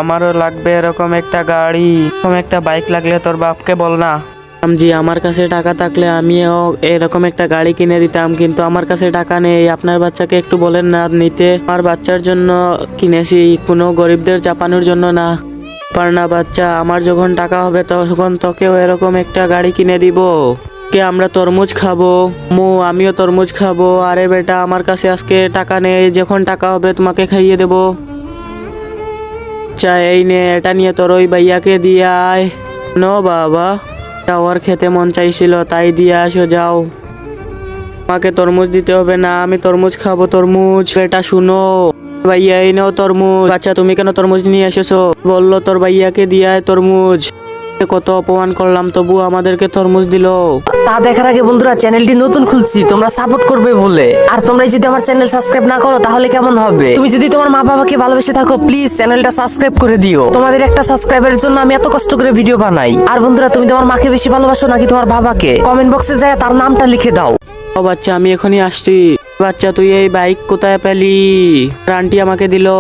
আমারও লাগবে এরকম একটা গাড়ি, এরকম একটা বাইক লাগলে তোর বাপকে বল না। জি, আমার কাছে টাকা থাকলে আমিও এরকম একটা গাড়ি কিনে দিতাম, কিন্তু আমার কাছে টাকা নেই। আপনার বাচ্চাকে একটু বলেন না নিতে। আমার বাচ্চার জন্য কিনেছি, কোনো গরিবদের চাপানোর জন্য না। পারনা বাচ্চা, আমার যখন টাকা হবে তখন তোকেও এরকম একটা গাড়ি কিনে দিব। কে আমরা তরমুজ খাবো, আমিও তরমুজ খাবো। আরে বেটা, আমার কাছে আজকে টাকা নেই, যখন টাকা হবে তোমাকে খাইয়ে দেবো। আচ্ছা এই নে, এটা নিয়ে তোর ওই ভাইয়াকে দিয়ে আয়। নো বাবা, ওর খেতে মন চাইছিল তাই দিয়ে আসো, যাও। আমাকে তরমুজ দিতে হবে না, আমি তরমুজ খাবো। তরমুজ এটা শুনো ভাইয়া, এই নাও তরমুজ। আচ্ছা তুমি কেন তরমুজ নিয়ে এসেছো? বললো তোর ভাইয়াকে দিয়ে আয় তরমুজ। কত অপমান করলাম, তবু আমাদেরকে তরমুজ দিলো। তা দেখার আগে বন্ধুরা, চ্যানেলটি নতুন খুলছি, তোমরা সাপোর্ট করবে বলে। আর তোমরা যদি আমার চ্যানেল সাবস্ক্রাইব না করো তাহলে কেমন হবে? তুমি যদি তোমার মা বাবাকে ভালোবেসে থাকো, প্লিজ চ্যানেলটা সাবস্ক্রাইব করে দিও। তোমাদের একটা সাবস্ক্রাইবের জন্য আমি এত কষ্ট করে ভিডিও বানাই। আর বন্ধুরা, তুমি তোমার মাকে বেশি ভালোবাসো নাকি তোমার বাবাকে? কমেন্ট বক্সে যায় তার নামটা লিখে দাও। ও বাচ্চা, আমি এখনই আসছি। বাচ্চা তুই এই বাইক কোথায় পেলি? আন্টি আমাকে দিলো।